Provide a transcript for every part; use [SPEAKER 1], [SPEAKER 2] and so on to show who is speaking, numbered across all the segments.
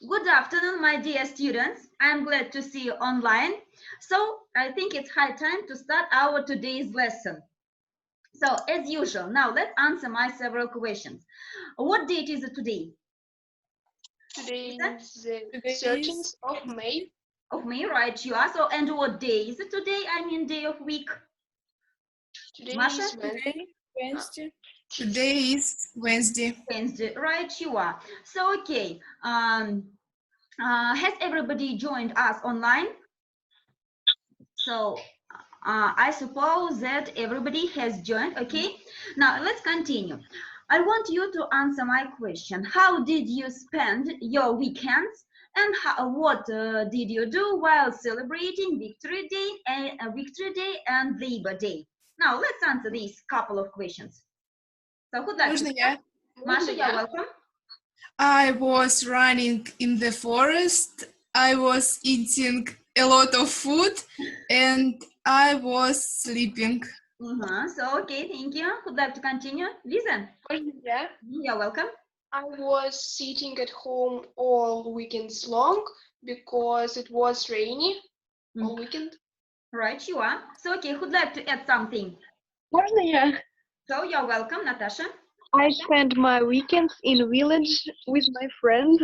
[SPEAKER 1] Good afternoon, my dear students. I'm glad to see you online. So I think it's high time to start our today's lesson. So as usual, now let's answer my several questions. What date is it today?
[SPEAKER 2] Today
[SPEAKER 1] Is
[SPEAKER 2] is the
[SPEAKER 3] Today
[SPEAKER 2] 13th
[SPEAKER 3] is
[SPEAKER 2] of May.
[SPEAKER 1] of May, right? You are. So, and what day is it today? I mean, day of week.
[SPEAKER 2] Today
[SPEAKER 1] Masha?
[SPEAKER 2] is
[SPEAKER 3] today, Wednesday.
[SPEAKER 4] Today is Wednesday.
[SPEAKER 1] Wednesday, right? You are. So, okay. Has everybody joined us online? So I suppose that everybody has joined. Okay, now let's continue. I want you to answer my question. How did you spend your weekends, and what did you do while celebrating Victory Day and Labor Day? Now let's answer these couple of questions. So who'd like to
[SPEAKER 4] Можно
[SPEAKER 1] start?
[SPEAKER 4] я?
[SPEAKER 1] Masha, you're welcome.
[SPEAKER 4] I was running in the forest. I was eating a lot of food and I was sleeping.
[SPEAKER 1] So okay, thank you. Who'd like to continue? Listen.
[SPEAKER 2] Можно я?
[SPEAKER 1] You're welcome.
[SPEAKER 2] I was sitting at home all weekends long because it was rainy all weekend.
[SPEAKER 1] Right, you are. So, okay, who'd like to add something?
[SPEAKER 5] Можно я?
[SPEAKER 1] So, you're welcome, Natasha.
[SPEAKER 5] I spent my weekends in village with my friends.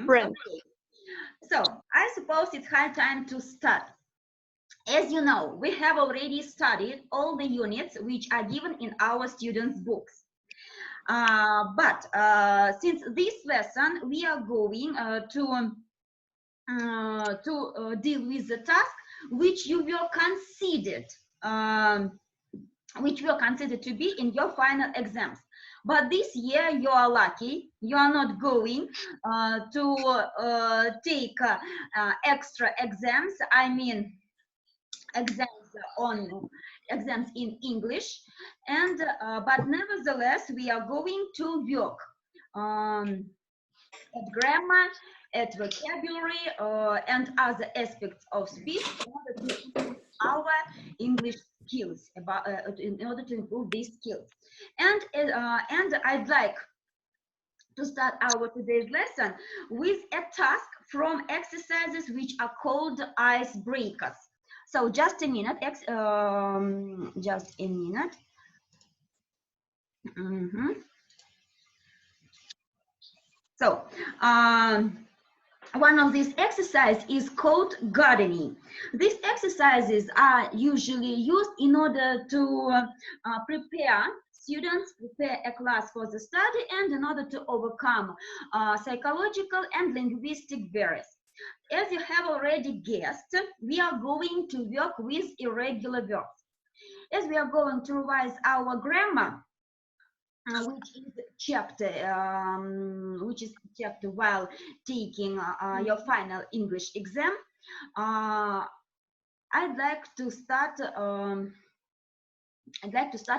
[SPEAKER 5] Friends.
[SPEAKER 1] Okay. So, I suppose it's high time to start. As you know, we have already studied all the units which are given in our students' books. But since this lesson, we are going to deal with the task which you were considered to be in your final exams. But this year you are lucky, you are not going to take extra exams, I mean exams in English, and but nevertheless we are going to work at grammar, at vocabulary, and other aspects of speech in order to improve our English skills, in order to improve these skills. And I'd like to start our today's lesson with a task from exercises which are called icebreakers. So just a minute, just a minute. So one of these exercises is called gardening. These exercises are usually used in order to prepare a class for the study, and in order to overcome psychological and linguistic barriers. As you have already guessed, we are going to work with irregular verbs. As we are going to revise our grammar, which is chapter while taking your final English exam, I'd like to start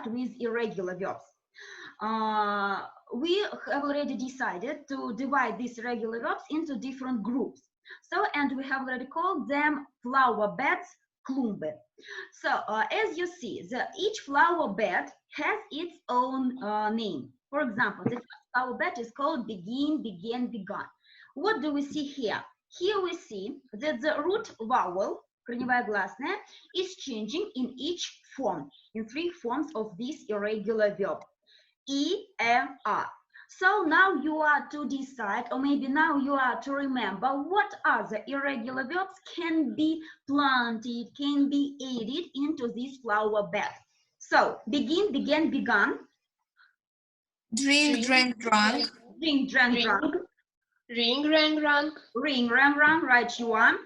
[SPEAKER 1] with irregular verbs. We have already decided to divide these irregular verbs into different groups. So, and we have already called them flower beds, Klumbe. So, as you see, each flower bed has its own name. For example, the first flower bed is called begin, began, begun. What do we see here? Here we see that the root vowel, корневая гласная, is changing in each form, in three forms of this irregular verb. E, M, R. So now you are to decide, or maybe now you are to remember what other irregular verbs can be planted, can be added into this flower bed. So begin, began, begun.
[SPEAKER 4] Drink, drank, drunk.
[SPEAKER 1] Drink, drank, drunk.
[SPEAKER 2] Ring, rang, rang.
[SPEAKER 1] Ring, rang, rang, right you are.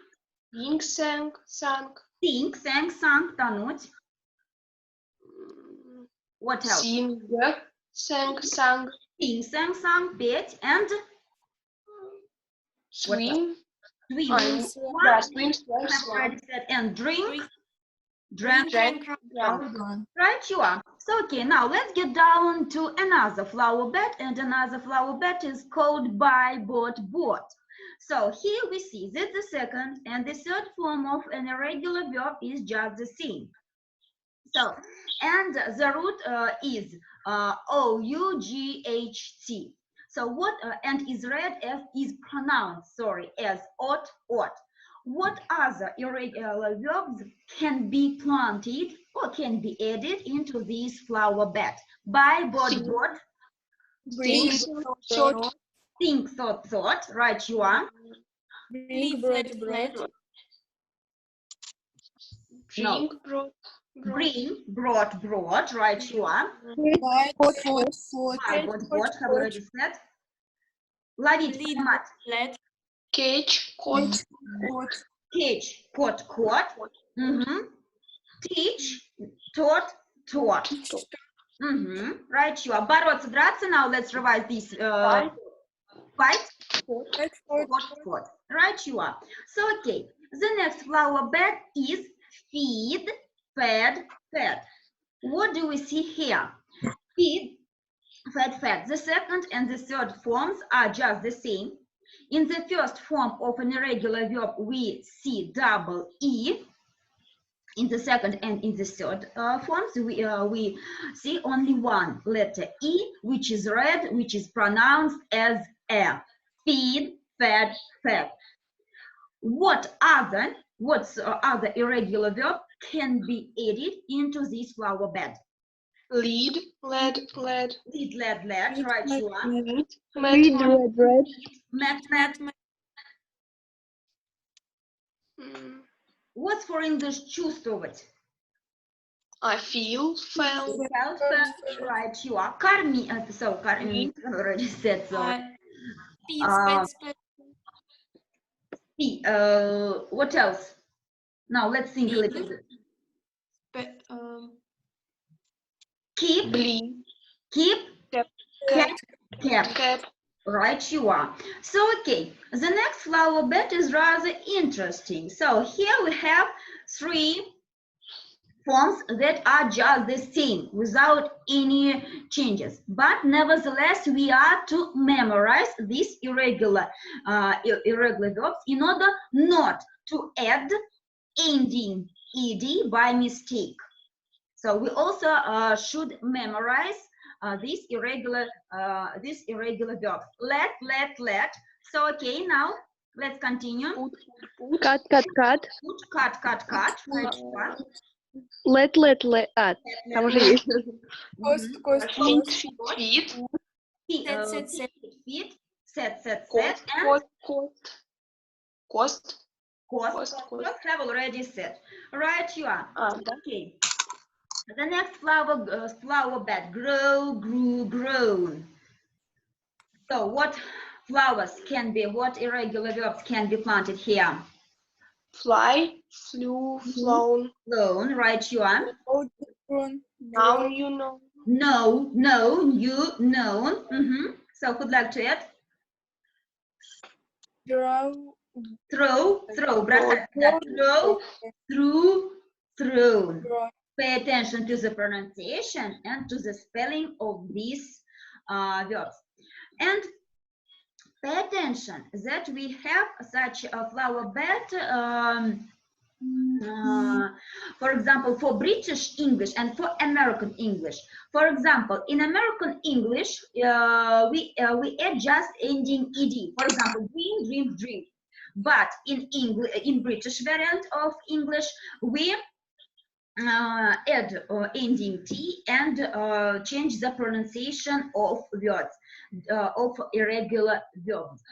[SPEAKER 2] Sing, sang, sang.
[SPEAKER 1] Sing, sang, sang, тонуть. What else?
[SPEAKER 2] Sing, sang, sang.
[SPEAKER 1] Sing, sang, sang, петь, and
[SPEAKER 2] Swim.
[SPEAKER 1] swim.
[SPEAKER 2] Yeah, swim, swim, swim.
[SPEAKER 1] And drink, drank,
[SPEAKER 2] Drank, drank.
[SPEAKER 1] right you are. So okay, now let's get down to another flower bed, and another flower bed is called buy, bought, bought. So here we see that the second and the third form of an irregular verb is just the same. So, and the root is O-U-G-H-T. So what and is read as is pronounced, sorry, as ought, ought. What other irregular verbs can be planted or can be added into this flower bed? Buy, bought,
[SPEAKER 2] Sing.
[SPEAKER 1] bought,
[SPEAKER 2] Think, thought,
[SPEAKER 1] think, thought, right, you are.
[SPEAKER 4] Bring, brought, brought.
[SPEAKER 2] drink, brought.
[SPEAKER 1] Bring, brought, brought, right, you are.
[SPEAKER 4] Buy, bought, bought.
[SPEAKER 1] Buy, bought, have already said. Ловить, поймать.
[SPEAKER 2] Catch, caught.
[SPEAKER 1] Catch, caught. Teach, taught. Right, you are. Бороться, драться. Now let's revise this. Fight, fought. Right, you are. So, okay. The next flower bed is feed, fed, fed. What do we see here? Feed, fed, fed. The second and the third forms are just the same. In the first form of an irregular verb, we see double E. In the second and in the third forms, we see only one letter E, which is read, which is pronounced as a. Feed, fed, fed. What other irregular verb can be added into this flower bed?
[SPEAKER 2] Lead, led.
[SPEAKER 1] Lead, led, right, you are.
[SPEAKER 5] Read, read.
[SPEAKER 1] Met. What's for English чувствовать?
[SPEAKER 2] I feel, felt.
[SPEAKER 1] Felt, right, you are. Карми, so карми, already said so. What else? Now let's think a little bit. Keep,
[SPEAKER 2] Bleed,
[SPEAKER 1] keep,
[SPEAKER 2] cap.
[SPEAKER 1] cap. Right, you are. So, okay, the next flower bed is rather interesting. So here we have three forms that are just the same without any changes. But nevertheless, we are to memorize these irregular verbs in order not to add ending ed by mistake. So we also should memorize these irregular verbs. Let. So okay, now let's continue.
[SPEAKER 5] Cut.
[SPEAKER 1] Cut. Right.
[SPEAKER 5] Let. Там уже есть.
[SPEAKER 2] Feed,
[SPEAKER 1] Feed. Set. Cost have already said. Right, you are. Okay. The next flower bed, grew, grown. So what flowers can be, what irregular verbs can be planted here?
[SPEAKER 2] fly, flew, flown.
[SPEAKER 1] Flown, right, you are.
[SPEAKER 2] Now you know.
[SPEAKER 1] Known, you, known. So who'd like to add? Throw, thrown. Pay attention to the pronunciation and to the spelling of these verbs. And pay attention that we have such a flower bed, for example, for British English and for American English. For example, in American English, we add just ending ed. For example, dream. But in British variant of English, we add ending t and change the pronunciation of words, of irregular verbs.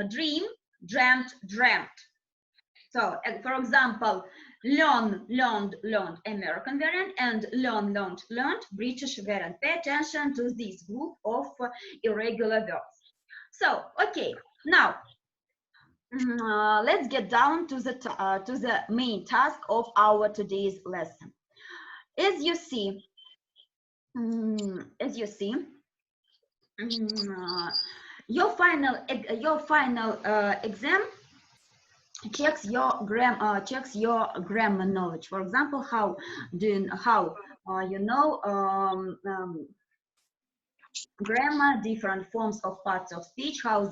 [SPEAKER 1] Dream, dreamt. So, for example, learned, American variant, and learned, British variant. Pay attention to this group of irregular verbs. So, okay, now let's get down to the main task of our today's lesson. As you see, your final exam checks your grammar knowledge. For example, how you know grammar, different forms of parts of speech, how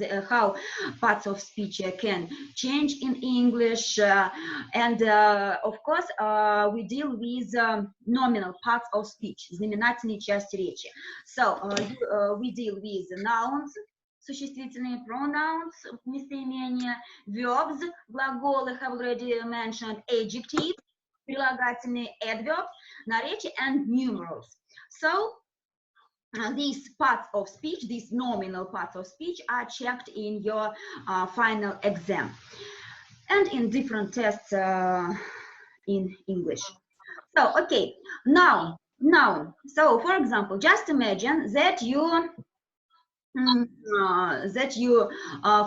[SPEAKER 1] parts of speech can change in English, and of course we deal with nominal parts of speech, знаменательные части речи. So we deal with nouns, существительные, pronouns, местоимения, verbs, глаголы, have already mentioned, adjectives, прилагательные, adverbs, наречия, and numerals. So these parts of speech, these nominal parts of speech, are checked in your final exam and in different tests in English. So, okay, noun. So, for example, just imagine that you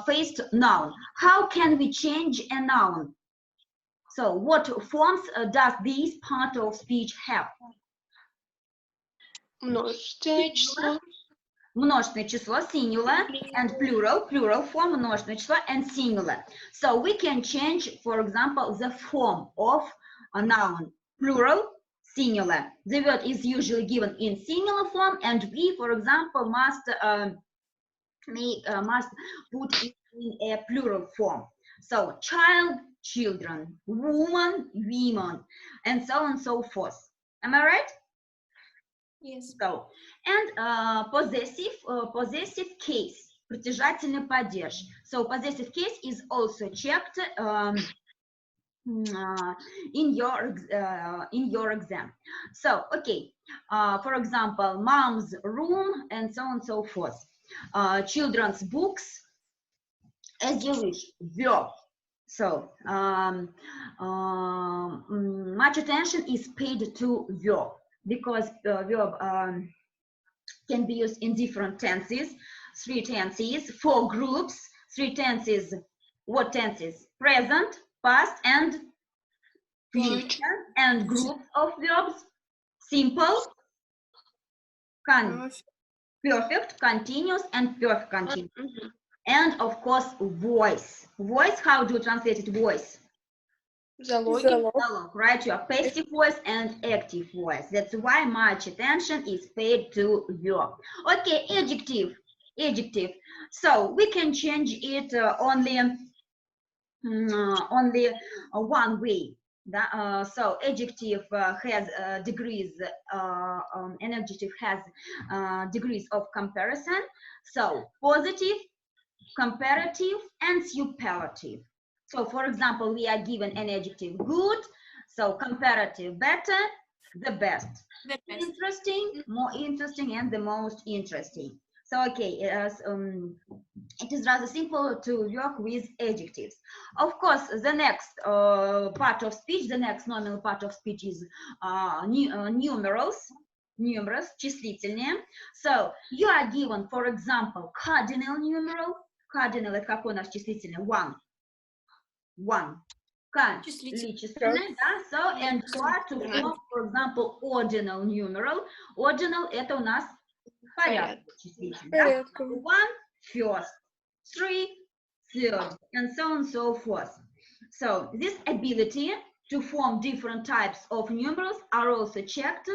[SPEAKER 1] faced noun. How can we change a noun? So, what forms does this part of speech have?
[SPEAKER 2] Множественное число.
[SPEAKER 1] Множественное число, singular, and plural form, множественное число, and singular. So we can change, for example, the form of a noun, plural, singular. The word is usually given in singular form, and we, for example, must put it in a plural form. So child, children, woman, women, and so on and so forth. Am I right?
[SPEAKER 2] Yes.
[SPEAKER 1] So, and possessive case, притяжательный падеж. So possessive case is also checked in your exam. So, okay, for example, mom's room, and so on and so forth. Children's books, as you wish, verb. So, much attention is paid to verb, because verb can be used in different tenses, 3 tenses, 4 groups, 3 tenses. What tenses? Present, past, and future, and groups of verbs: simple, perfect, continuous, and perfect continuous. And of course, voice. Voice, how do you translate it? Voice.
[SPEAKER 2] Залоги.
[SPEAKER 1] Dialogue, right? You have passive voice and active voice. That's why much attention is paid to verb. Okay, adjective. So we can change it only one way. So adjective has degrees. An adjective has degrees of comparison. So positive, comparative, and superlative. So, for example, we are given an adjective good, so comparative, better, the best. Interesting, more interesting, and the most interesting. So, okay, it is rather simple to work with adjectives. Of course, the next part of speech, the next nominal part of speech is numerals, числительные. So, you are given, for example, cardinal numeral. Cardinal — это какой у нас числительный? One. Числительный, да? So, and you are to form, for example, ordinal numeral. Ordinal — это у нас порядок числительный, да? 1, first, 3, third, and so on and so forth. So, this ability to form different types of numerals are also checked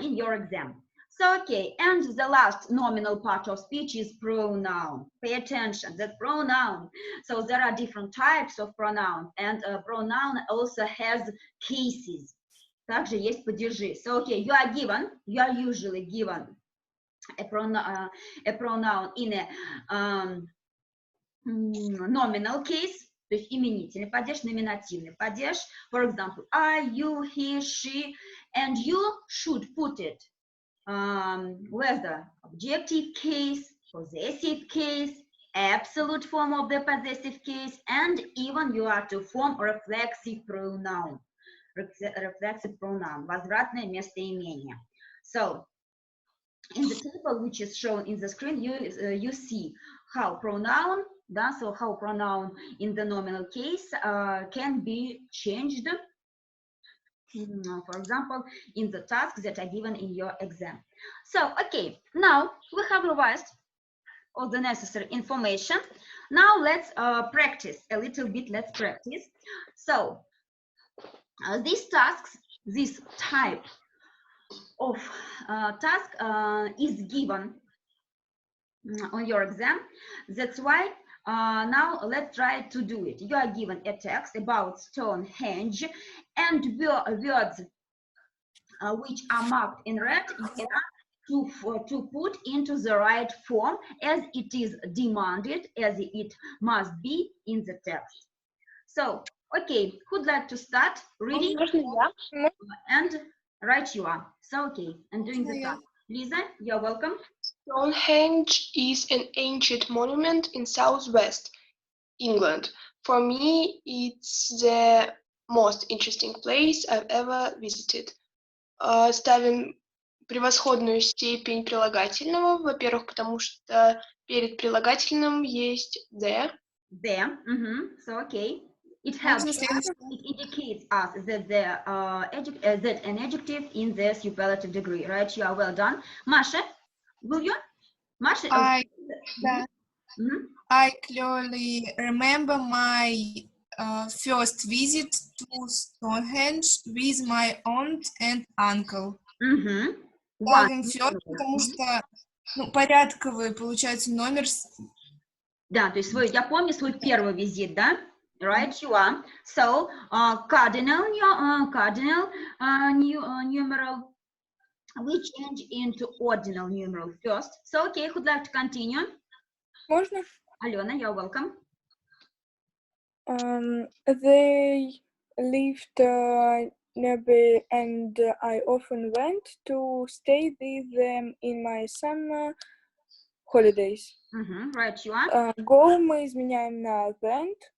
[SPEAKER 1] in your exam. So, okay, and the last nominal part of speech is pronoun. Pay attention, that pronoun. So there are different types of pronoun, and pronoun also has cases. Также есть падежи. So, okay, you are usually given a pronoun in a nominal case, то есть именительный падеж, номинативный падеж. For example, I, you, he, she, and you should put it whether objective case, possessive case, absolute form of the possessive case, and even you are to form reflexive pronoun. Reflexive pronoun, возвратное местоимение. So, in the table which is shown in the screen, you see how pronoun, so how pronoun in the nominal case can be changed. For example, in the tasks that are given in your exam. So, okay, now we have revised all the necessary information. Now let's practice a little bit. Let's practice. So, these tasks, this type of task is given on your exam. That's why now let's try to do it. You are given a text about Stonehenge, and words which are marked in red, you have to put into the right form as it is demanded, as it must be in the text. So, okay, who'd like to start reading and write you are? So, okay, and doing the task. Lisa, you're welcome.
[SPEAKER 2] Stonehenge is an ancient monument in southwest England. For me, it's the most interesting place I've ever visited. Ставим превосходную степень прилагательного, во-первых, потому что перед прилагательным есть the.
[SPEAKER 1] There. So, okay. It helps us, it indicates us that that an adjective in the superlative degree, right? You are well done. Masha, will you? Masha?
[SPEAKER 4] I clearly remember my first visit to Stonehenge with my aunt and uncle. Ставим first, потому что порядковый, получается, номер.
[SPEAKER 1] Да, то есть я помню свой первый визит, да? Right, you are. So, cardinal numeral, we change into ordinal numeral first. So, okay, who'd like to continue?
[SPEAKER 3] Можно?
[SPEAKER 1] Alena, you're welcome.
[SPEAKER 3] They lived nearby, and I often went to stay with them in my summer holidays.
[SPEAKER 1] Right, you are.
[SPEAKER 3] Go мы изменяем на went,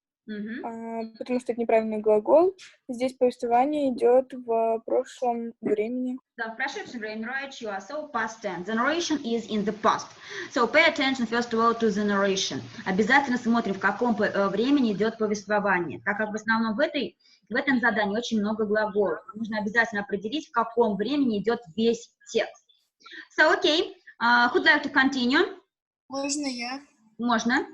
[SPEAKER 3] потому что это неправильный глагол. Здесь повествование идет в прошлом времени.
[SPEAKER 1] Да, в прошедшем времени, right, you are. So, past tense. The narration is in the past. So, pay attention first of all to the narration. Обязательно смотрим, в каком времени идет повествование. Так как в основном в этом задании очень много глаголов. Нужно обязательно определить, в каком времени идет весь текст. So, okay. Who'd like to continue?
[SPEAKER 4] Можно я?
[SPEAKER 1] Можно.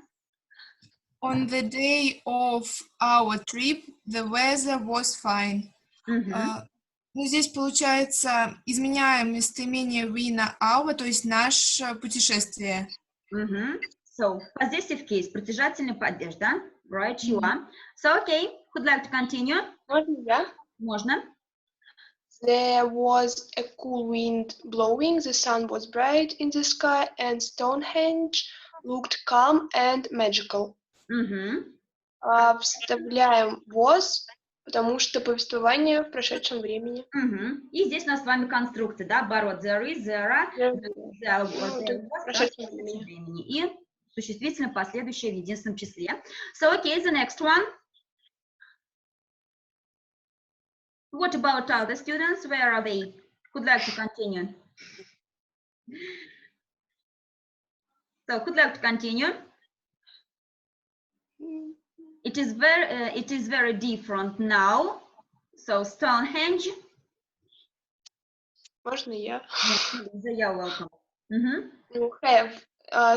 [SPEAKER 4] On the day of our trip, the weather was fine. Ну, здесь, получается, изменяем местоимение we на our, то есть наше путешествие.
[SPEAKER 1] So, possessive case, притяжательный падеж, да? Right, you are. So, okay, who'd like to continue?
[SPEAKER 2] Можно я?
[SPEAKER 1] Можно.
[SPEAKER 2] There was a cool wind blowing, the sun was bright in the sky, and Stonehenge looked calm and magical. Вставляем was, потому что повествование в прошедшем времени.
[SPEAKER 1] И здесь у нас с вами конструкция, да? Оборот there is, there are, there was,
[SPEAKER 2] прошедшем времени.
[SPEAKER 1] И существительное последующее в единственном числе. So, okay, the next one. What about other students? Where are they? Who'd like to continue? So, who'd like to continue? It is very different now. So, Stonehenge.
[SPEAKER 2] Можно я?
[SPEAKER 1] You're welcome.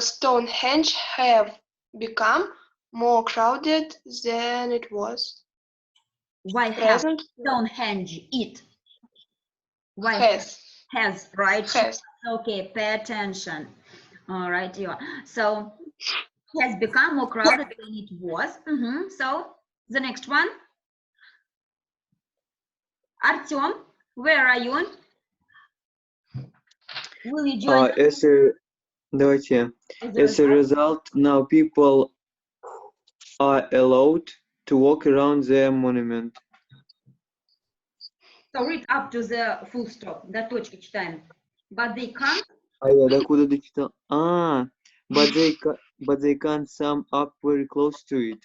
[SPEAKER 2] Stonehenge have become more crowded than it was.
[SPEAKER 1] Why have Stonehenge it? Why has, right?
[SPEAKER 2] Has.
[SPEAKER 1] Okay, pay attention. All right, you are. So, has become more crowded than it was. So, the next one. Artyom, where are you? Will you join?
[SPEAKER 6] As a result, now people are allowed to walk around the monument.
[SPEAKER 1] So read up to the full stop. До точки читаем. But they can't.
[SPEAKER 6] А я докуда дочитал? But they can't sum up very close to it.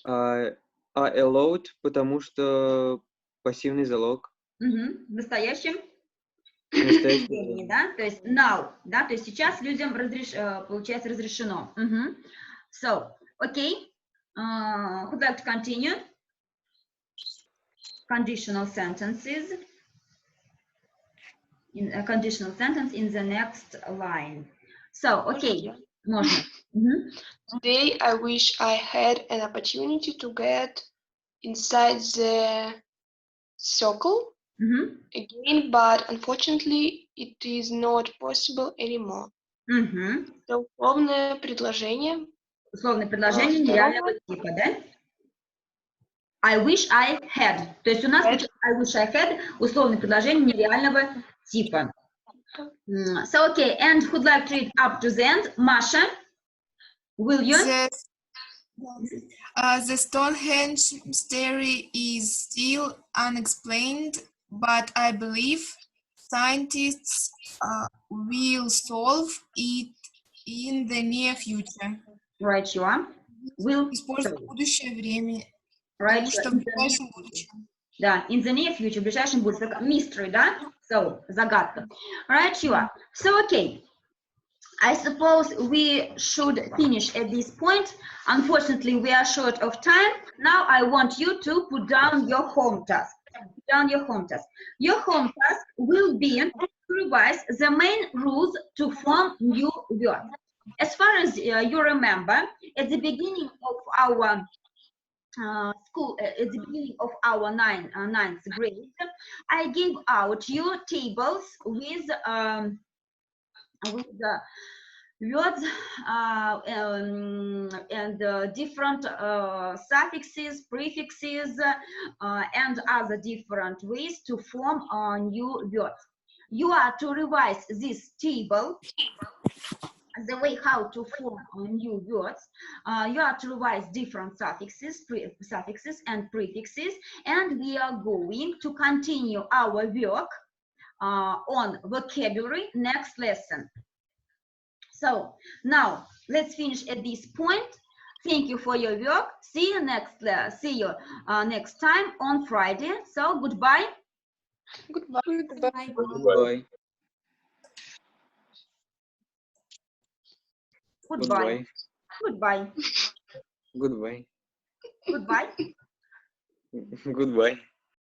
[SPEAKER 6] Are allowed, потому что пассивный залог.
[SPEAKER 1] В настоящем времени, да? То есть now, да? То есть сейчас людям получается разрешено. So, okay. Who'd like to continue? Conditional sentences. In a conditional sentence in the next line. So, okay. Можно.
[SPEAKER 2] Today I wish I had an opportunity to get inside the circle again, but unfortunately it is not possible anymore. So, условное предложение.
[SPEAKER 1] Условное предложение нереального типа, да? I wish I had. То есть у нас I wish I had условное предложение нереального типа. So, okay, and who'd like to read up to the end? Masha, will you?
[SPEAKER 4] The Stonehenge mystery is still unexplained, but I believe scientists will solve it in the near future.
[SPEAKER 1] Right, you are. Will
[SPEAKER 4] Использовать в будущее время.
[SPEAKER 1] Right,
[SPEAKER 4] Потому что в ближайшем будущем.
[SPEAKER 1] Да, in the near future, в ближайшем будущем. Mystery, да? So, загадка. Right, you are. So, okay. I suppose we should finish at this point. Unfortunately, we are short of time. Now I want you to put down your home task. Put down your home task. Your home task will be to revise the main rules to form new words. As far as you remember, at the beginning of our school, at the beginning of our ninth grade, I gave out you tables with words and different suffixes, prefixes, and other different ways to form new words. You are to revise this table, the way how to form new words. You are to revise different suffixes and prefixes, and we are going to continue our work on vocabulary next lesson. So now let's finish at this point. Thank you for your work. See you next time on Friday. So goodbye.
[SPEAKER 2] Goodbye.
[SPEAKER 3] Goodbye.
[SPEAKER 6] Goodbye.
[SPEAKER 1] Goodbye. Goodbye.
[SPEAKER 6] Goodbye.
[SPEAKER 1] Goodbye.
[SPEAKER 6] Goodbye.